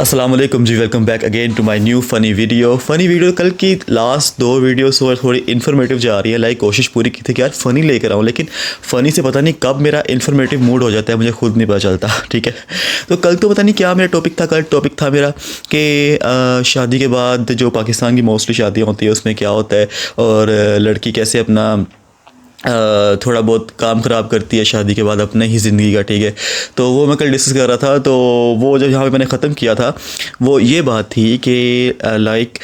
अस्सलाम वालेकुम जी, welcome back again to my new funny video. कल की लास्ट दो वीडियोस और थोड़ी इन्फॉर्मेटिव जा रही है। लाइक कोशिश पूरी की थी कि यार फ़नी लेकर आऊँ, लेकिन फ़नी से पता नहीं कब मेरा इन्फॉर्मेटिव मूड हो जाता है, मुझे खुद नहीं पता चलता। ठीक है, तो कल तो पता नहीं क्या मेरा टॉपिक था। कल टॉपिक था मेरा कि शादी के बाद जो पाकिस्तान की मोस्टली शादियाँ होती है उसमें क्या होता है, और लड़की कैसे अपना थोड़ा बहुत काम ख़राब करती है शादी के बाद अपने ही ज़िंदगी का। ठीक है, तो वो मैं कल डिस्कस कर रहा था। तो वो जो यहाँ पे मैंने ख़त्म किया था वो ये बात थी कि लाइक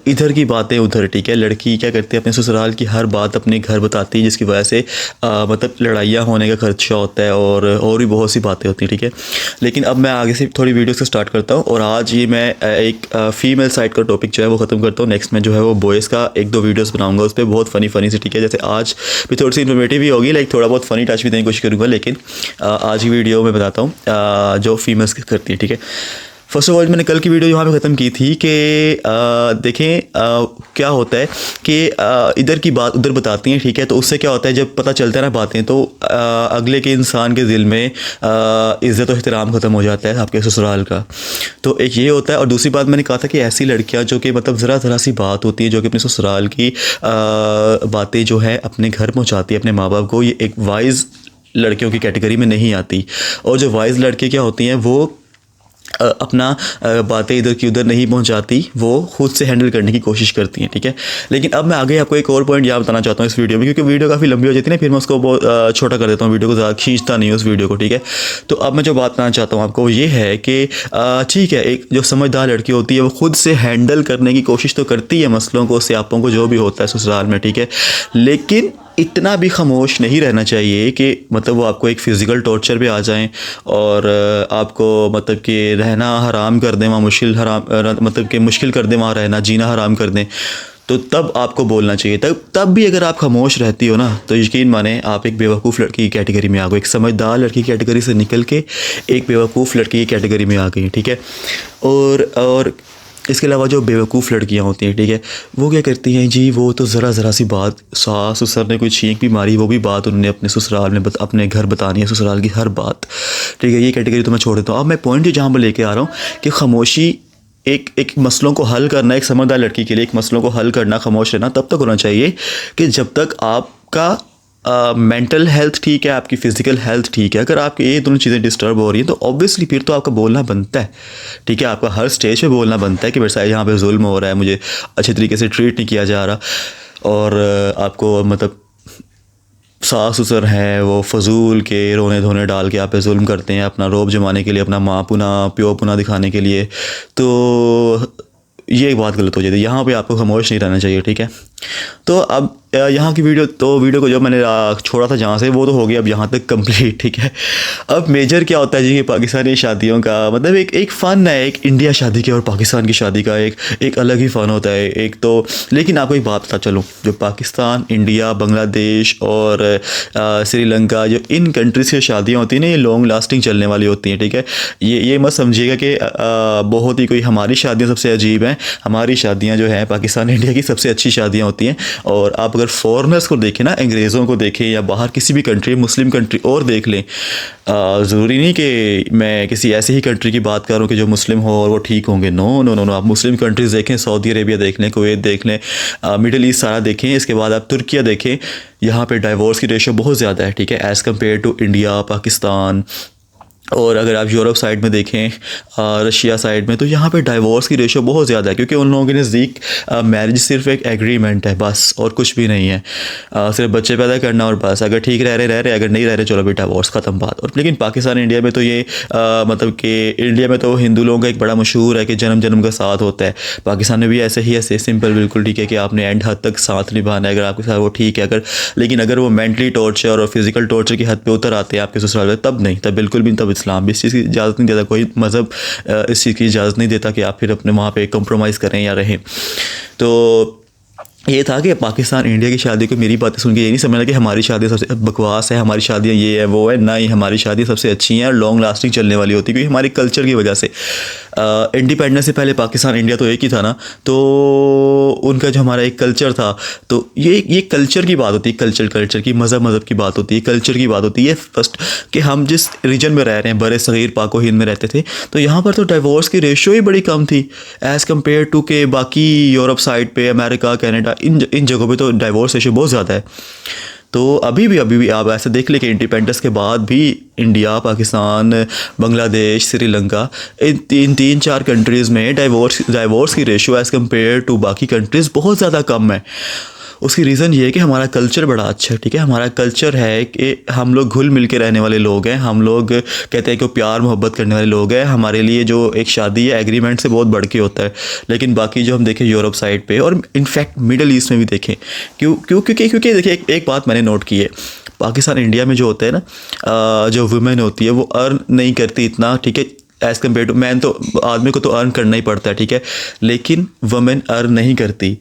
इधर की बातें उधर। ठीक है, लड़की क्या करती है, अपने ससुराल की हर बात अपने घर बताती है, जिसकी वजह से मतलब लड़ाइयाँ होने का खर्चा होता है और भी बहुत सी बातें होती हैं। ठीक है, लेकिन अब मैं आगे से थोड़ी वीडियो से स्टार्ट करता हूँ, और आज ये मैं एक फ़ीमेल साइड का टॉपिक जो है वो ख़त्म करता हूँ। नेक्स्ट में जो है वो बॉयज़ का एक दो वीडियोस बनाऊंगा, उस पर बहुत फ़नी से। ठीक है, जैसे आज भी थोड़ी सी इन्फॉर्मेटिव भी होगी, लाइक थोड़ा बहुत फ़नी टच भी देने की कोशिश करूँगा, लेकिन आज की वीडियो में बताता हूँ जो फीमेल्स करती है। ठीक है, फर्स्ट ऑफ ऑल मैंने कल की वीडियो यहाँ पे ख़त्म की थी कि देखें क्या होता है कि इधर की बात उधर बताती हैं। ठीक है, तो उससे क्या होता है, जब पता चलता है ना बातें, तो अगले के इंसान के दिल में इज़्ज़त और एहतराम ख़त्म हो जाता है आपके ससुराल का। तो एक ये होता है, और दूसरी बात मैंने कहा था कि ऐसी लड़कियाँ जो कि मतलब ज़रा सी बात होती है, जो कि अपने ससुराल की बातें जो है अपने घर पहुँचाती है अपने माँ बाप को, ये एक वाइज़ लड़कियों की कैटेगरी में नहीं आती। और जो वाइज़ लड़की क्या होती हैं, वो अपना बातें इधर की उधर नहीं पहुंचाती, वो खुद से हैंडल करने की कोशिश करती हैं। ठीक है, लेकिन अब मैं आगे आपको एक और पॉइंट यहाँ बताना चाहता हूँ इस वीडियो में, क्योंकि वीडियो काफ़ी लंबी हो जाती है ना, फिर मैं उसको बहुत छोटा कर देता हूँ, वीडियो को ज़्यादा खींचता नहीं हूँ उस वीडियो को। ठीक है, तो अब मैं जो बात करना चाहता हूँ आपको ये है कि ठीक है, एक जो समझदार लड़की होती है वो खुद से हैंडल करने की कोशिश तो करती है मसलों को, स्यापों को, जो भी होता है ससुराल में। ठीक है, लेकिन इतना भी खामोश नहीं रहना चाहिए कि मतलब वो आपको एक फ़िज़िकल टॉर्चर पे आ जाएं और आपको मतलब कि रहना हराम कर दें, वहाँ मुश्किल हराम मतलब कि मुश्किल कर दें, वहाँ रहना जीना हराम कर दें। तो तब आपको बोलना चाहिए। तब भी अगर आप खामोश रहती हो ना, तो यकीन माने आप एक बेवकूफ़ लड़की की कैटेगरी में आ गए। एक समझदार लड़की की कैटेगरी से निकल के एक बेवकूफ़ लड़की की कैटेगरी में आ गई। ठीक है, और इसके अलावा जो बेवकूफ़ लड़कियां होती हैं, ठीक है, वो क्या करती हैं जी, वो तो ज़रा सी बात, सास ससुर ने कोई छींक भी मारी, वो भी बात उन्होंने अपने ससुराल में अपने घर बतानी है, ससुराल की हर बात। ठीक है, ये कैटेगरी तो मैं छोड़ देता हूँ। अब मैं पॉइंट जहाँ पर लेके आ रहा हूँ कि खामोशी एक मसलों को हल करना, एक समझदार लड़की के लिए एक मसलों को हल करना, खामोश रहना तब तक होना चाहिए कि जब तक आपका मेंटल हेल्थ ठीक है, आपकी फ़िज़िकल हेल्थ ठीक है। अगर आपकी ये दोनों चीज़ें डिस्टर्ब हो रही हैं तो ऑब्वियसली फिर तो आपका बोलना बनता है। ठीक है, आपका हर स्टेज पे बोलना बनता है कि मेरे साथ यहाँ पे जुल्म हो रहा है, मुझे अच्छे तरीके से ट्रीट नहीं किया जा रहा, और आपको मतलब सास ससुर हैं वो फजूल के रोने धोने डाल के आप पे जुल्म करते हैं, अपना रौब जमाने के लिए, अपना माँ पुना प्यो पुना दिखाने के लिए। तो ये एक बात गलत हो जाती है, यहाँ पे आपको खामोश नहीं रहना चाहिए। ठीक है, तो अब यहाँ की वीडियो को जो मैंने छोड़ा था जहाँ से, वो तो हो गया अब यहाँ तक कंप्लीट। ठीक है, अब मेजर क्या होता है जी कि पाकिस्तानी शादियों का मतलब एक फ़न है, एक इंडिया शादी की और पाकिस्तान की शादी का एक अलग ही फ़न होता है एक तो। लेकिन आपको एक बात पता चलूँ, जो पाकिस्तान, इंडिया, बांग्लादेश और श्रीलंका, जो इन कंट्रीज़ की शादियाँ होती हैं ना, ये लॉन्ग लास्टिंग चलने वाली होती हैं। ठीक है, ये मत समझिएगा कि बहुत ही कोई हमारी शादियाँ सबसे अजीब हैं। हमारी शादियाँ जो हैं पाकिस्तान इंडिया की सबसे अच्छी शादियाँ होती हैं। और आप अगर फॉरेनर्स को देखें ना, अंग्रेज़ों को देखें या बाहर किसी भी कंट्री, मुस्लिम कंट्री और देख लें, ज़रूरी नहीं कि मैं किसी ऐसी ही कंट्री की बात करूं कि जो मुस्लिम हो और वो ठीक होंगे। नो नो नो नो, आप मुस्लिम कंट्रीज़ देखें, सऊदी अरेबिया देख लें, कुवैत देख लें, मिडिल ईस्ट सारा देखें। इसके बाद आप तुर्किया देखें, यहाँ पे डाइवोर्स की रेशो बहुत ज़्यादा है। ठीक है, as compare to India, Pakistan. और अगर आप यूरोप साइड में देखें, रशिया साइड में, तो यहाँ पे डाइवोर्स की रेशो बहुत ज़्यादा है, क्योंकि उन लोगों के नज़दीक मैरिज सिर्फ एक एग्रीमेंट है बस, और कुछ भी नहीं है। सिर्फ बच्चे पैदा करना और बस, अगर ठीक रह रहे, अगर नहीं रह रहे चलो भी डाइवोर्स ख़त्म बात। और लेकिन पाकिस्तान इंडिया में तो ये मतलब कि इंडिया में तो हिंदू लोगों का एक बड़ा मशहूर है कि जन्म जन्म का साथ होता है। पाकिस्तान में भी ऐसे ही, ऐसे सिंपल बिल्कुल। ठीक है, कि आपने एंड हद तक साथ निभाना है, अगर आपके साथ वो ठीक है। लेकिन अगर वो मेंटली टॉर्चर और फिजिकल टॉर्चर की हद पे उतर आते हैं आपके ससुराल में, तब नहीं, तब बिल्कुल भी, तब इस्लाम भी इस चीज़ की इजाज़त नहीं देता, कोई मज़हब इस चीज़ की इजाज़त नहीं देता कि आप फिर अपने वहाँ पे कंप्रोमाइज़ करें या रहें। तो ये था कि पाकिस्तान इंडिया की शादी को मेरी बातें सुन के ये नहीं समझना कि हमारी शादी सबसे बकवास है, हमारी शादियाँ ये है वो है, ना ही हमारी शादी सबसे अच्छी हैं और लॉन्ग लास्टिंग चलने वाली होती है, क्योंकि हमारे कल्चर की वजह से इंडिपेंडेंस से पहले पाकिस्तान इंडिया तो एक ही था ना, तो उनका जो हमारा एक कल्चर था, तो ये कल्चर की बात होती है, कल्चर की, मज़हब की बात होती है, कल्चर की बात होती है फर्स्ट, कि हम जिस रीजन में रह रहे हैं, बड़े सग़ीर पाको हिंद में रहते थे, तो यहाँ पर तो डिवोर्स की रेशो ही बड़ी कम थी एज़ कम्पेयर टू के बाकी यूरोप साइड पे, अमेरिका, कनाडा, इन जगहों पे तो डिवोर्स रेशो बहुत ज़्यादा है। तो अभी भी आप ऐसे देख ले कि इंडिपेंडेंस के बाद भी इंडिया, पाकिस्तान, बांग्लादेश, श्रीलंका, इन 3-4 कंट्रीज़ में डिवोर्स की रेशो एज़ कम्पेयर टू बाकी कंट्रीज़ बहुत ज़्यादा कम है। उसकी रीज़न ये है कि हमारा कल्चर बड़ा अच्छा है, ठीक है। हमारा कल्चर है कि हम लोग घुल मिल के रहने वाले लोग हैं, हम लोग कहते हैं कि प्यार मोहब्बत करने वाले लोग हैं। हमारे लिए जो एक शादी है एग्रीमेंट से बहुत बढ़ के होता है। लेकिन बाकी जो हम देखें यूरोप साइड पे और इनफैक्ट मिडल ईस्ट में भी देखें, क्योंकि देखिए एक बात मैंने नोट की है, पाकिस्तान इंडिया में जो होता है ना, जो वुमेन होती है वो अर्न नहीं करती इतना, ठीक है, एज़ कम्पेयर टू मैन। तो आदमी को तो अर्न करना ही पड़ता है, ठीक है, लेकिन वुमेन अर्न नहीं करती,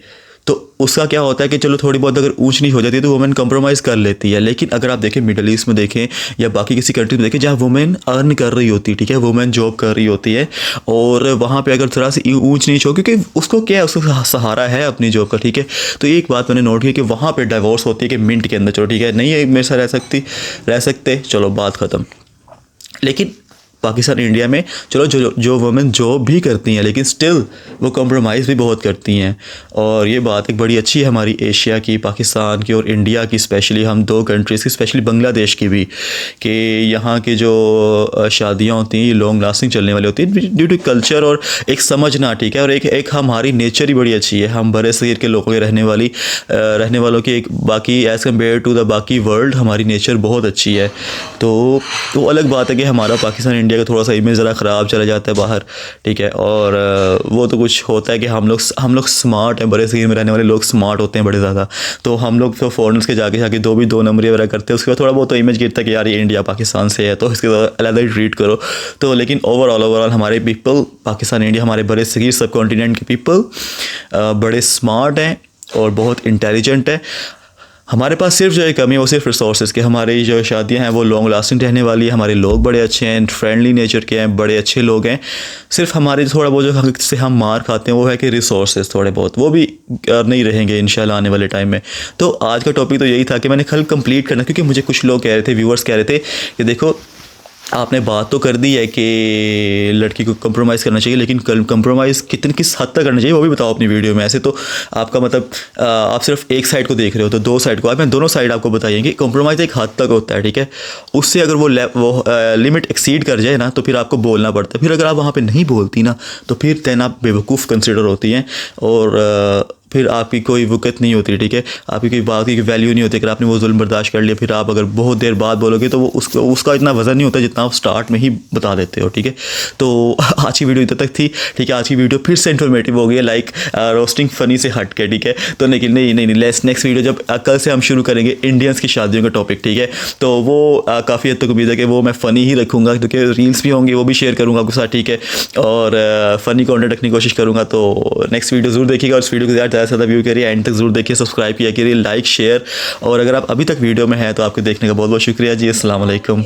तो उसका क्या होता है कि चलो थोड़ी बहुत अगर ऊंच नीच हो जाती है तो वुमेन कंप्रोमाइज़ कर लेती है। लेकिन अगर आप देखें मिडल ईस्ट में देखें या बाकी किसी कंट्री में देखें जहाँ वुमेन अर्न कर रही होती है, ठीक है, वुमेन जॉब कर रही होती है, और वहाँ पे अगर थोड़ा सी ऊंच नीच हो, क्योंकि उसको क्या है, उसको सहारा है अपनी जॉब का, ठीक है। तो एक बात मैंने नोट की कि वहाँ पर डिवोर्स होती है कि मिनट के अंदर, चलो ठीक है, नहीं है मेरे साथ रह सकते, चलो बात ख़त्म। लेकिन पाकिस्तान इंडिया में चलो जो वुमेन जॉब भी करती हैं लेकिन स्टिल वो कॉम्प्रोमाइज़ भी बहुत करती हैं। और ये बात एक बड़ी अच्छी है हमारी एशिया की, पाकिस्तान की और इंडिया की, स्पेशली हम 2 कंट्रीज़ की, स्पेशली बांग्लादेश की भी, कि यहाँ की जो शादियाँ होती हैं ये लॉन्ग लास्टिंग चलने वाली होती है ड्यू टू कल्चर और एक समझना, ठीक है। और एक हमारी नेचर ही बड़ी अच्छी है, हम बड़े सग़ीर के लोगों के रहने वालों की एक बाकी एज़ कम्पेयर टू द बाकी वर्ल्ड हमारी नेचर बहुत अच्छी है। तो अलग बात है कि हमारा पाकिस्तान इंडिया का थोड़ा सा इमेज ज़रा ख़राब चला जाता है बाहर, ठीक है। और वो तो कुछ होता है कि हम लोग स्मार्ट हैं, बड़े सग़ीर में रहने वाले लोग स्मार्ट होते हैं बड़े ज़्यादा, तो हम लोग तो फॉरेनर्स के जाके 2 नंबरिया वगैरह करते हैं, उसके बाद थोड़ा बहुत तो इमेज गिरता है कि यार ये इंडिया पाकिस्तान से है तो इसके अलग ही ट्रीट करो। तो लेकिन ओवरऑल हमारे पीपल, पाकिस्तान इंडिया, हमारे बड़े सग़ीर सब कॉन्टिनेंट के पीपल बड़े स्मार्ट हैं और बहुत इंटेलिजेंट है। हमारे पास सिर्फ जो कमी है वो सिर्फ रिसोर्सेज के, हमारी जो शादियां हैं वो लॉन्ग लास्टिंग रहने वाली है, हमारे लोग बड़े अच्छे हैं, फ्रेंडली नेचर के हैं, बड़े अच्छे लोग हैं। सिर्फ हमारे थोड़ा बहुत जो से हम मार खाते हैं वो है कि रिसोर्सेज थोड़े बहुत, वो भी नहीं रहेंगे इंशाल्लाह आने वाले टाइम में। तो आज का टॉपिक तो यही था कि मैंने कल कंप्लीट करना, क्योंकि मुझे कुछ लोग कह रहे थे, व्यूअर्स कह रहे थे कि देखो आपने बात तो कर दी है कि लड़की को कंप्रोमाइज़ करना चाहिए, लेकिन कंप्रोमाइज़ किस हद तक करना चाहिए वो भी बताओ अपनी वीडियो में। ऐसे तो आपका मतलब आप सिर्फ एक साइड को देख रहे हो, तो 2 साइड को मैं दोनों साइड आपको बताइए कि कंप्रोमाइज़ एक हद तक होता है, ठीक है। उससे अगर वो लिमिट एक्सीड कर जाए ना तो फिर आपको बोलना पड़ता है। फिर अगर आप वहाँ पर नहीं बोलती ना तो फिर देन आप बेवकूफ़ कंसिडर होती हैं और फिर आपकी कोई वक़्त नहीं होती, ठीक है, आपकी कोई बात की वैल्यू नहीं होती। अगर आपने वो जुल्म बर्दाश्त कर लिया, फिर आप अगर बहुत देर बाद बोलोगे तो वो उसका इतना वज़न नहीं होता जितना आप स्टार्ट में ही बता देते हो, ठीक है। तो आज की वीडियो इतना तक थी, ठीक है। आज की वीडियो फिर से इन्फॉर्मेटिव हो गई है, लाइक रोस्टिंग फ़नी से हट के, ठीक है। तो लेकिन नहीं नेक्स्ट वीडियो जब कल से हम शुरू करेंगे इंडियंस की शादियों का टॉपिक, ठीक है। तो वो काफ़ी हद तक उम्मीद है कि वो मैं फ़नी ही रखूँगा, क्योंकि रील्स भी होंगे वो भी शेयर करूँगा आपके साथ, ठीक है, और फ़नी कॉन्टेंट रखने की कोशिश करूँगा। तो नेक्स्ट वीडियो ज़रूर देखिएगा और इस वीडियो को ज़्यादा से ज़्यादा व्यू करिए, एंड तक जरूर देखिए, सब्सक्राइब किया करिए, लाइक शेयर, और अगर आप अभी तक वीडियो में हैं तो आपके देखने का बहुत बहुत शुक्रिया जी। अस्सलाम वालेकुम।